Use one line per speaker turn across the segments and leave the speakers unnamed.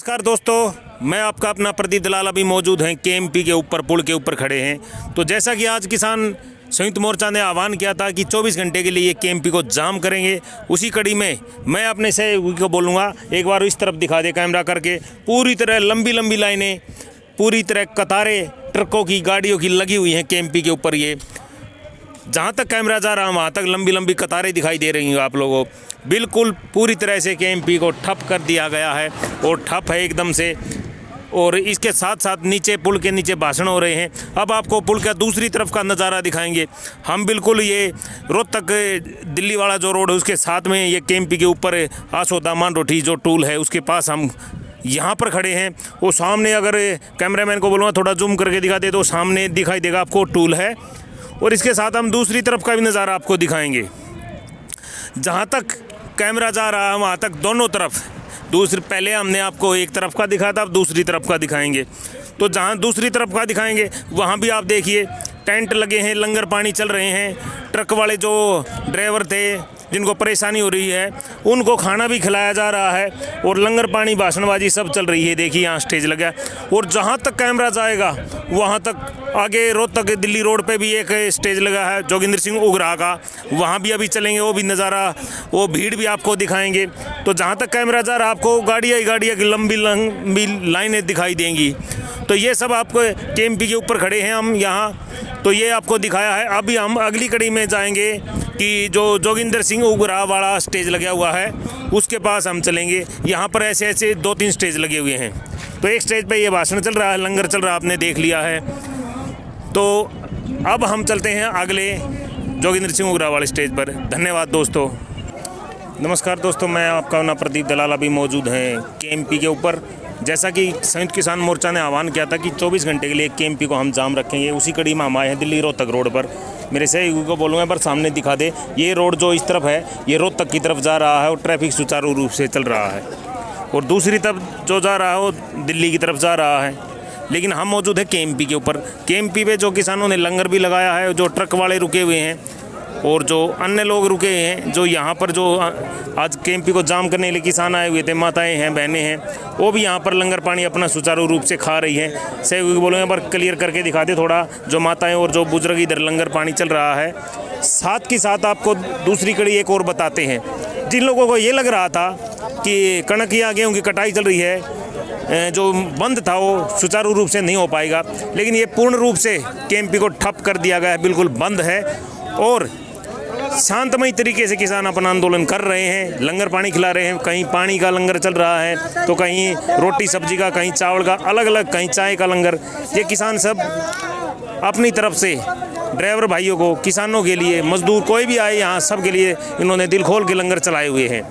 नमस्कार दोस्तों, मैं आपका अपना प्रदीप दलाल अभी मौजूद हैं केएमपी के ऊपर, पुल के ऊपर खड़े हैं। तो जैसा कि आज किसान संयुक्त मोर्चा ने आह्वान किया था कि 24 घंटे के लिए केएमपी को जाम करेंगे, उसी कड़ी में मैं अपने सहयोगी को बोलूँगा एक बार इस तरफ दिखा दे कैमरा करके। पूरी तरह लंबी लंबी लाइनें, पूरी तरह कतारें ट्रकों की, गाड़ियों की लगी हुई हैं केएमपी के ऊपर। ये जहाँ तक कैमरा जा रहा है वहाँ तक लंबी लंबी कतारें दिखाई दे रही हैं आप लोगों को। बिल्कुल पूरी तरह से केएमपी को ठप कर दिया गया है और ठप है एकदम से। और इसके साथ साथ नीचे, पुल के नीचे भाषण हो रहे हैं। अब आपको पुल का दूसरी तरफ का नज़ारा दिखाएंगे हम। बिल्कुल ये रोहतक दिल्ली वाला जो रोड है उसके साथ में ये केएमपी के ऊपर आसोदा मानरोठी जो टूल है उसके पास हम यहाँ पर खड़े हैं। वो सामने, अगर कैमरामैन को बोलूँगा थोड़ा जूम करके दिखा दे तो सामने दिखाई देगा आपको टूल है। और इसके साथ हम दूसरी तरफ का भी नज़ारा आपको दिखाएंगे। जहाँ तक कैमरा जा रहा है वहाँ तक दोनों तरफ, पहले हमने आपको एक तरफ का दिखाया था, अब दूसरी तरफ का दिखाएंगे। तो जहाँ दूसरी तरफ का दिखाएंगे वहाँ भी आप देखिए टेंट लगे हैं, लंगर पानी चल रहे हैं। ट्रक वाले जो ड्राइवर थे जिनको परेशानी हो रही है उनको खाना भी खिलाया जा रहा है और लंगर पानी, भाषणबाजी सब चल रही है। देखिए यहाँ स्टेज लगा है। और जहाँ तक कैमरा जाएगा वहाँ तक आगे रोहतक दिल्ली रोड पे भी एक स्टेज लगा है जोगिंदर सिंह उगरा का, वहाँ भी अभी चलेंगे। वो भी नज़ारा, वो भीड़ भी आपको दिखाएंगे। तो जहाँ तक कैमरा जा रहा है आपको गाड़ियाँ ही गाड़ियाँ की लंबी लंबी लाइनें दिखाई देंगी। तो ये सब आपको केएमपी के ऊपर खड़े हैं हम यहाँ, तो ये आपको दिखाया है। अभी हम अगली कड़ी में जाएंगे कि जो जोगिंदर सिंह उगरा वाला स्टेज लगा हुआ है उसके पास हम चलेंगे। यहाँ पर ऐसे ऐसे 2-3 स्टेज लगे हुए हैं। तो एक स्टेज पे ये भाषण चल रहा है, लंगर चल रहा है, आपने देख लिया है। तो अब हम चलते हैं अगले जोगिंदर सिंह उगरा वाले स्टेज पर। धन्यवाद दोस्तों। नमस्कार दोस्तों, मैं आपका अपना प्रदीप दलाल अभी मौजूद हैं केएमपी के ऊपर। जैसा कि संयुक्त किसान मोर्चा ने आह्वान किया था कि 24 घंटे के लिए केएमपी को हम जाम रखेंगे, उसी कड़ी में हम आए हैं दिल्ली रोहतक रोड पर। मेरे सहयोगी को बोलूँगा पर सामने दिखा दे। ये रोड जो इस तरफ है ये रोहतक की तरफ जा रहा है और ट्रैफिक सुचारू रूप से चल रहा है। और दूसरी तरफ जो जा रहा है वो दिल्ली की तरफ जा रहा है। लेकिन हम मौजूद है केएमपी के ऊपर। केएमपी पे जो किसानों ने लंगर भी लगाया है, जो ट्रक वाले रुके हुए हैं और जो अन्य लोग रुके हैं, जो यहाँ पर जो आज केएमपी को जाम करने के लिए किसान आए हुए थे, माताएं हैं, बहनें हैं, वो भी यहाँ पर लंगर पानी अपना सुचारू रूप से खा रही हैं। सहयोगी बोलूँगा पर क्लियर करके दिखा दे थोड़ा, जो माताएं और जो बुजुर्ग इधर लंगर पानी चल रहा है। साथ के साथ आपको दूसरी कड़ी एक और बताते हैं। जिन लोगों को ये लग रहा था कि कणक या गेहूँ की कटाई चल रही है, जो बंद था वो सुचारू रूप से नहीं हो पाएगा, लेकिन ये पूर्ण रूप से केएमपी को ठप कर दिया गया है, बिल्कुल बंद है। और शांतमय तरीके से किसान अपना आंदोलन कर रहे हैं, लंगर पानी खिला रहे हैं। कहीं पानी का लंगर चल रहा है तो कहीं रोटी सब्जी का, कहीं चावल का, अलग अलग, कहीं चाय का लंगर। ये किसान सब अपनी तरफ से ड्राइवर भाइयों को, किसानों के लिए, मजदूर कोई भी आए यहाँ, सब के लिए इन्होंने दिल खोल के लंगर चलाए हुए हैं।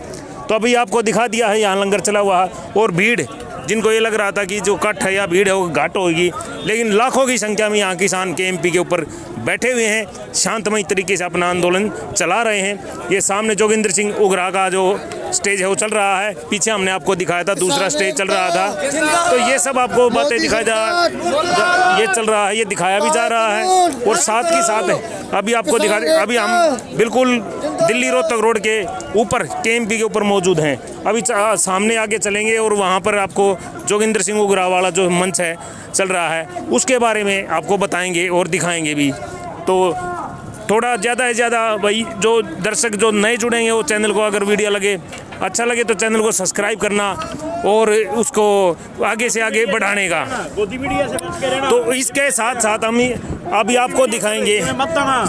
तो अभी आपको दिखा दिया है यहाँ लंगर चला हुआ है। और भीड़, जिनको ये लग रहा था कि जो कट है या भीड़ है वो घाट होगी, लेकिन लाखों की संख्या में यहाँ किसान केएमपी के ऊपर बैठे हुए हैं, शांतमय तरीके से अपना आंदोलन चला रहे हैं। ये सामने जोगिंदर सिंह उगरा का जो स्टेज है वो चल रहा है। पीछे हमने आपको दिखाया था दूसरा स्टेज चल रहा था। तो ये सब आपको बातें दिखाया ये चल रहा है, ये दिखाया भी जा रहा है। और साथ ही साथ अभी आपको दिखा दे, अभी हम बिल्कुल दिल्ली रोहतक रोड के ऊपर केएमपी के ऊपर मौजूद हैं। अभी सामने आगे चलेंगे और वहाँ पर आपको जोगिंदर सिंह उगरा वाला जो मंच है चल रहा है उसके बारे में आपको बताएंगे और दिखाएंगे भी। तो थोड़ा ज़्यादा से ज़्यादा भाई जो दर्शक जो नए जुड़ेंगे वो चैनल को, अगर वीडियो लगे, अच्छा लगे तो चैनल को सब्सक्राइब करना और उसको आगे से आगे बढ़ाने का। तो इसके साथ साथ हम अभी आपको दिखाएंगे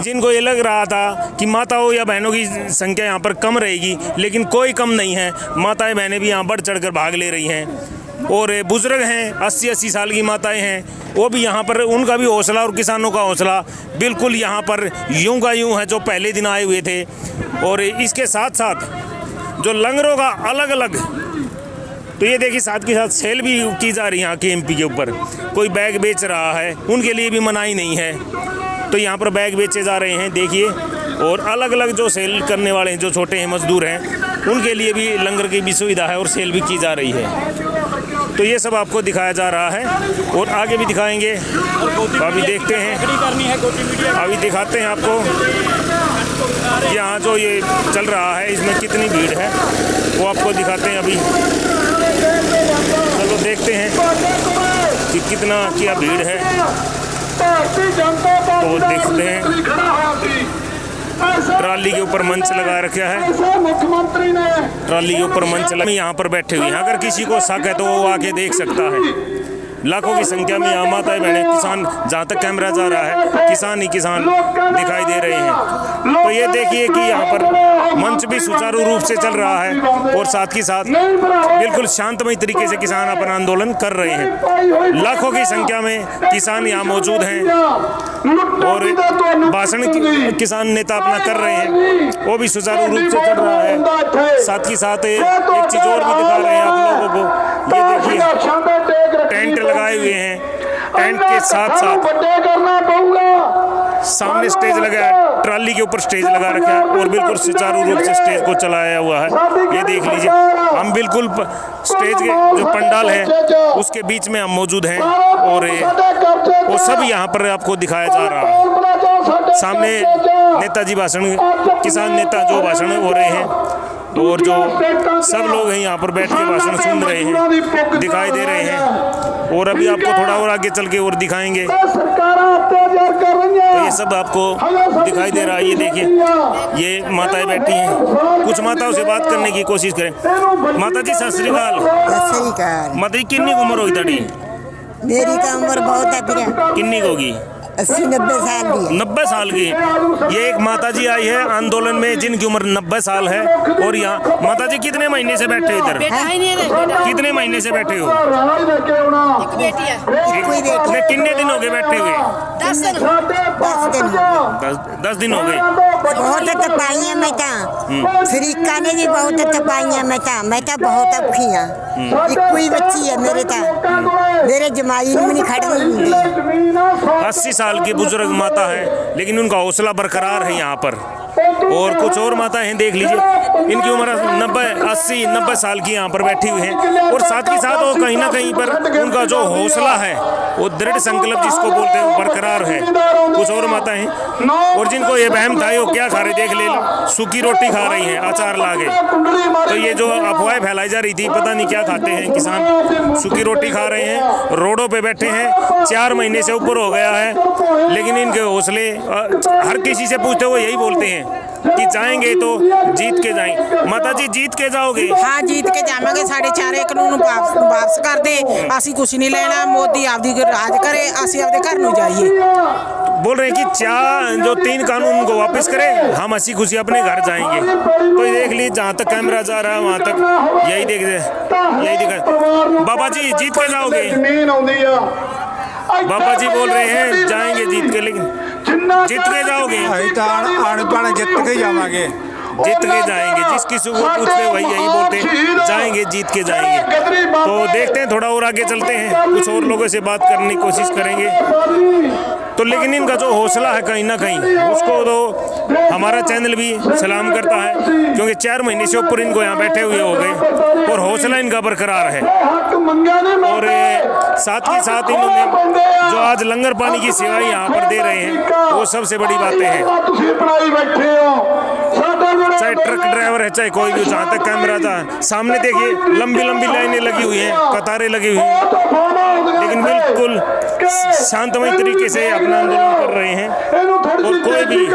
जिनको ये लग रहा था कि माताओं या बहनों की संख्या यहाँ पर कम रहेगी, लेकिन कोई कम नहीं है। माताएं बहनें भी यहाँ बढ़ चढ़ कर भाग ले रही हैं। और बुजुर्ग हैं, 80-80 साल की माताएं हैं, वो भी यहाँ पर, उनका भी हौसला और किसानों का हौसला बिल्कुल यहाँ पर यूं का यूं है जो पहले दिन आए हुए थे। और इसके साथ साथ जो लंगरों का अलग अलग, तो ये देखिए साथ के साथ सेल भी की जा रही है यहाँ केएमपी के ऊपर। कोई बैग बेच रहा है, उनके लिए भी मनाही नहीं है, तो यहाँ पर बैग बेचे जा रहे हैं देखिए। और अलग अलग जो सेल करने वाले हैं, जो छोटे हैं, मजदूर हैं, उनके लिए भी लंगर की भी सुविधा है और सेल भी की जा रही है। तो ये सब आपको दिखाया जा रहा है और आगे भी दिखाएंगे। अभी देखते हैं, अभी दिखाते हैं आपको यहाँ जो ये चल रहा है इसमें कितनी भीड़ है, वो आपको दिखाते हैं अभी। चलो कितना क्या भीड़ है तो देखते हैं। ट्राली के ऊपर मंच लगा रखा है, ट्राली के ऊपर मंच लगा, यहाँ पर बैठे हुए हैं। अगर किसी को शक है तो वो आके देख सकता है। लाखों की संख्या में यहाँ माताएं बहने, किसान, जहाँ तक कैमरा जा रहा है किसान ही किसान दिखाई दे रहे हैं। तो ये देखिए कि यहाँ पर मंच भी सुचारू रूप से चल रहा है और साथ ही साथ बिल्कुल शांतमय तरीके से किसान अपना आंदोलन कर रहे हैं। लाखों की संख्या में किसान यहाँ मौजूद हैं और भाषण किसान नेता अपना कर रहे हैं, वो भी सुचारू रूप से चल रहा है। साथ ही साथ एक चीज और भी दिखा रहे हैं आप लोगों को, ये देखिए टेंट लगाए हुए हैं। टेंट के साथ साथ सामने स्टेज लगा है, ट्राली के ऊपर स्टेज लगा रखा है और बिल्कुल सुचारू रूप से स्टेज को चलाया हुआ है। ये देख लीजिए, हम बिल्कुल स्टेज के जो पंडाल है उसके बीच में हम मौजूद हैं और वो सब यहाँ पर आपको दिखाया जा रहा है। सामने नेताजी भाषण, किसान नेता जो भाषण हो रहे हैं और जो सब लोग हैं यहाँ पर बैठ के भाषण सुन रहे हैं, दिखाई दे रहे हैं। और अभी आपको थोड़ा और आगे चल के और दिखाएंगे तो ये सब आपको दिखाई दे रहा है। ये देखिए, ये माताएं बैठी हैं, कुछ माताओं से बात करने की कोशिश करें। माता जी सत श्री अकाल। माता जी कितनी उम्र होगी ताड़ी?
मेरी तो उम्र बहुत है।
कितनी होगी?
80-90 साल की।
90 साल की। ये एक माता जी आई है आंदोलन में जिनकी उम्र 90 साल है। और यहाँ माता जी कितने महीने से बैठे हो इधर? कितने महीने से बैठे हो? कितने दिन हो गए बैठे हुए?
10
दिन हो गए।
बहुत तपाइयां मैं श्रीका ने भी बहुत तपाइयां मैं बहुत औखी हाँ। कोई बच्ची है मेरे जमाई में नहीं खड़ी।
80 साल की बुजुर्ग माता है लेकिन उनका हौसला बरकरार है यहाँ पर। और कुछ और माताएं हैं, देख लीजिए, इनकी उम्र 80-90 साल की यहाँ पर बैठी हुई हैं और साथ ही साथ वो कहीं ना कहीं पर उनका जो हौसला है, वो दृढ़ संकल्प जिसको बोलते हैं, वो बरकरार है। कुछ और माताएं हैं और जिनको ये वहम था वो क्या खा रहे, देख ले, सूखी रोटी खा रही हैं अचार लाके। तो ये जो अफवाहें फैलाई जा रही थी, पता नहीं क्या खाते हैं किसान, सूखी रोटी खा रहे हैं, रोडों पे बैठे हैं, 4 महीने से ऊपर हो गया है। लेकिन इनके हौसले, हर किसी से पूछते हुए यही बोलते हैं कि जाएंगे तो जीत के जाएंगे। माता जी जीत के जाओगे?
हाँ, जीत के जावांगे। 4.5 कानून वापस कर दे, असी कुछ नहीं लेना, मोदी आपदी राज करे, असी आपदे घर नूं जाइए।
बोल रहे हैं कि जो 3 कानून को वापस करे, हम हंसी खुशी अपने घर जाएंगे। तो देख ली, जहाँ तक कैमरा जा रहा है वहाँ तक यही दिखा। बाबा जी जीत के जाओगे? बाबा जी बोल रहे हैं जाएंगे जीत के, लेकिन जीत के जाओगे?
जीत के जावांगे,
जीत के जाएंगे। जिस किसी को पूछते वही यही बोलते, जाएंगे जीत के जाएंगे। तो देखते हैं, थोड़ा और आगे चलते हैं, कुछ और लोगों से बात करने की कोशिश करेंगे। तो लेकिन इनका जो हौसला है कहीं ना कहीं, उसको तो हमारा चैनल भी सलाम करता है, क्योंकि 4 महीने से ऊपर इनको यहाँ बैठे हुए हो गए और हौसला इनका बरकरार है। और साथ ही साथ इन्होंने जो आज लंगर पानी की सेवा यहाँ पर दे रहे हैं, वो सबसे बड़ी बातें हैं। चाहे ट्रक ड्राइवर है, चाहे कोई भी, जहाँ तक कैमरा था, सामने देखिए लंबी लंबी लाइनें लगी हुई हैं, कतारें लगी हुई हैं, लेकिन बिल्कुल शांतमय तरीके से अपना आंदोलन कर रहे हैं। और कोई भी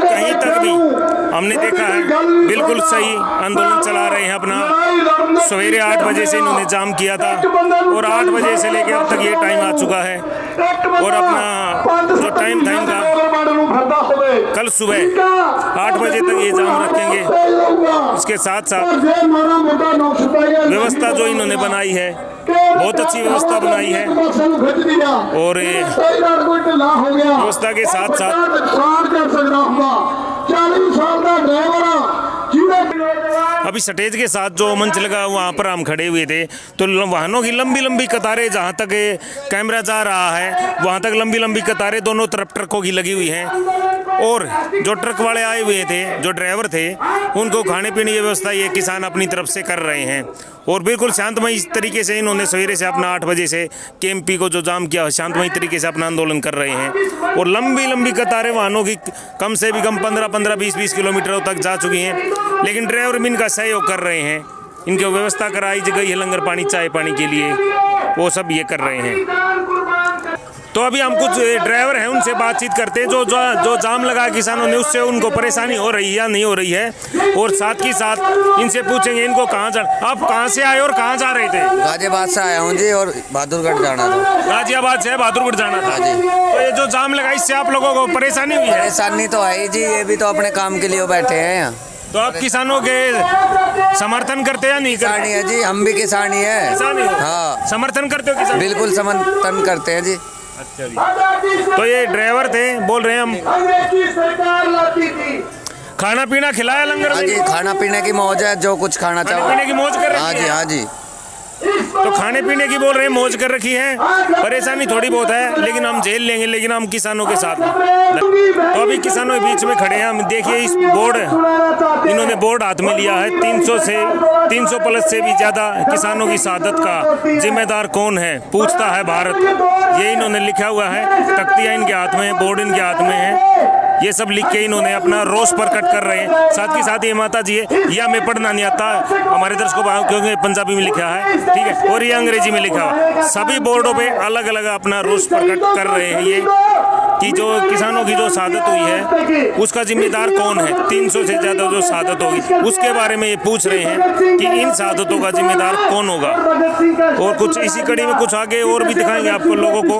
कहीं तक भी हमने देखा है, बिल्कुल सही आंदोलन चला रहे हैं अपना। सवेरे 8 बजे से इन्होंने जाम किया था और 8 बजे से लेकर अब तक ये टाइम आ चुका है। और अपना जो टाइम था इनका, कल सुबह 8 बजे तक ये जाम रखेंगे। इसके साथ साथ व्यवस्था जो इन्होंने बनाई है, बहुत अच्छी व्यवस्था बनाई है। और व्यवस्था के साथ साथ अभी स्टेज के साथ जो मंच लगा वहाँ पर हम खड़े हुए थे, तो वाहनों की लंबी लंबी कतारें, जहाँ तक कैमरा जा रहा है वहाँ तक लंबी लंबी कतारें दोनों तरफ ट्रकों की लगी हुई हैं। और जो ट्रक वाले आए हुए थे, जो ड्राइवर थे, उनको खाने पीने की व्यवस्था ये किसान अपनी तरफ से कर रहे हैं। और बिल्कुल शांतमय तरीके से इन्होंने सवेरे से अपना 8 बजे से केएमपी को जो जाम किया, शांतमय तरीके से अपना आंदोलन कर रहे हैं। और लंबी लंबी कतारें वाहनों की कम से भी कम 15-15, 20-20 किलोमीटरों तक जा चुकी हैं, लेकिन ड्राइवर भी इनका सहयोग कर रहे हैं। इनकी व्यवस्था कराई गई है लंगर पानी, चाय पानी के लिए। वो सब ये कर रहे हैं। तो अभी हम कुछ ड्राइवर हैं उनसे बातचीत करते हैं जो जाम लगा किसानों ने, उससे उनको परेशानी हो रही है या नहीं हो रही है, और साथ ही साथ इनसे पूछेंगे इनको कहाँ जा। आप कहाँ से आए और कहाँ जा रहे थे?
गाजियाबाद से आया हूँ जी, और बहादुरगढ़ जाना था।
गाजियाबाद से बहादुरगढ़ जाना था
जी।
तो ये जो जाम लगा इससे आप लोगों को परेशानी हुई है?
परेशानी तो है ही जी, ये भी तो अपने काम के लिए बैठे हैं यहाँ।
तो आप किसानों के समर्थन करते या नहीं
किसानी
करते?
है जी, हम भी किसानी है।
किसान ही हो?
हाँ,
समर्थन करते हो किसान?
बिल्कुल समर्थन करते हैं जी।
अच्छा जी। तो ये ड्राइवर थे, बोल रहे हैं हम खाना पीना खिलाया लंगर
हाँ
में?
जी, खाना पीने की मौज है, जो कुछ खाना
खाने
चाहो।
पीने की मौज कर रखी
हाँ जी,
है?
हाँ जी।
तो खाने पीने की बोल रहे हैं मौज कर रखी है, परेशानी थोड़ी बहुत है लेकिन हम झेल लेंगे, लेकिन हम किसानों के साथ हैं। तो अभी किसानों के बीच में खड़े हैं हम। देखिए इस बोर्ड, इन्होंने बोर्ड हाथ में लिया है। 300 प्लस से भी ज़्यादा किसानों की शहादत का जिम्मेदार कौन है, पूछता है भारत, ये इन्होंने लिखा हुआ है। तख्तियाँ इनके हाथ में है, बोर्ड इनके हाथ में है, ये सब लिख के इन्होंने अपना रोष प्रकट कर रहे हैं। साथ ही साथ ये माता जी है, यह हमें पढ़ना नहीं आता हमारे दर्शकों को, क्योंकि पंजाबी में लिखा है, ठीक है, और ये अंग्रेजी में लिखा है। सभी बोर्डों पे अलग अलग अपना रोष प्रकट कर रहे हैं ये, कि जो किसानों की जो शहादत हुई है उसका जिम्मेदार कौन है। 300 से ज़्यादा जो शहादत होगी उसके बारे में ये पूछ रहे हैं कि इन शहादतों का जिम्मेदार कौन होगा। और कुछ इसी कड़ी में कुछ आगे और भी दिखाएंगे आपको लोगों को।